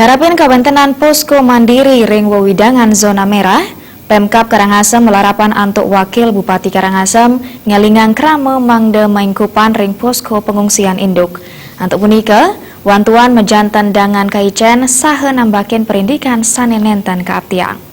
Ngarapin kabantenan posko mandiri ring wewidangan zona merah, Pemkab Karangasem melarapan antuk Wakil Bupati Karangasem ngelingang krame mangde maingkupan ring posko pengungsian induk. Antuk punika, wantuan mejantan dangan kaicen sahe nambakin perindikan sanenenten keaptiang.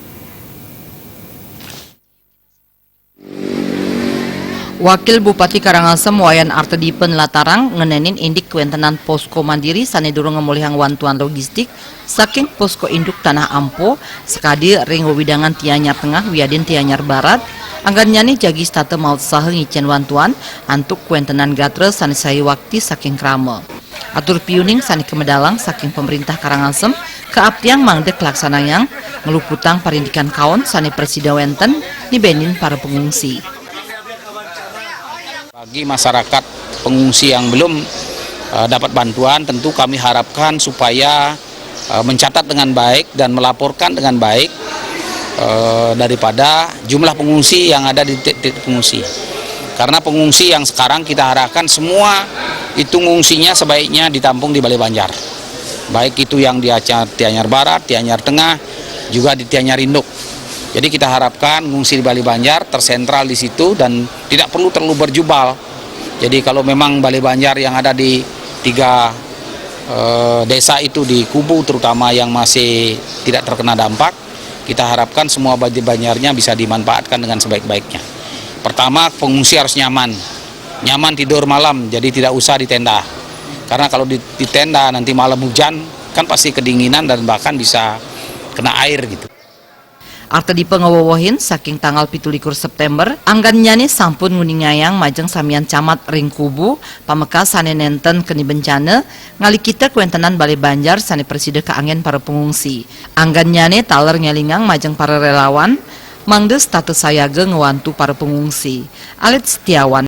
Wakil Bupati Karangasem Wayan Artedipen Latarang ngenenin indik kuentenan posko mandiri sane durung ngemulihang wantuan logistik saking posko induk Tanah Ampo sekadi ring wewidangan Tianyar Tengah wiadin Tianyar Barat anggan nyani jagi state maut sahe ngicen wantuan antuk kuentenan gatre sane sayi wakti saking krame. Atur piuning sane kemedalang saking pemerintah Karangasem keaptiang mangdek laksanayang ngeluputang parindikan kaon sane persidawenten dibenin para pengungsi. Bagi masyarakat pengungsi yang belum dapat bantuan, tentu kami harapkan supaya mencatat dengan baik dan melaporkan dengan baik daripada jumlah pengungsi yang ada di titik pengungsi. Karena pengungsi yang sekarang kita harapkan semua itu pengungsinya sebaiknya ditampung di Balai Banjar. Baik itu yang di Tianyar Barat, Tianyar Tengah, juga di Tianyar Induk. Jadi kita harapkan pengungsi di Balai Banjar tersentral di situ dan tidak perlu terlalu berjubal. Jadi kalau memang Balai Banjar yang ada di 3 desa itu di Kubu terutama yang masih tidak terkena dampak, kita harapkan semua Balai Banjarnya bisa dimanfaatkan dengan sebaik-baiknya. Pertama, pengungsi harus nyaman tidur malam, jadi tidak usah di tenda. Karena kalau di tenda nanti malam hujan kan pasti kedinginan dan bahkan bisa kena air gitu. Artedipen ngawowohin saking tanggal 17 September anggan nyani sampun nguningayang majeng samian camat ring Kubu pameka sane nenten keni bencana ngali kita kuentenan Balai Banjar sane preside kaangen para pengungsi anggan nyane taler ngelingang majeng para relawan mangde status sayage ngewantu para pengungsi. Alit Setiawan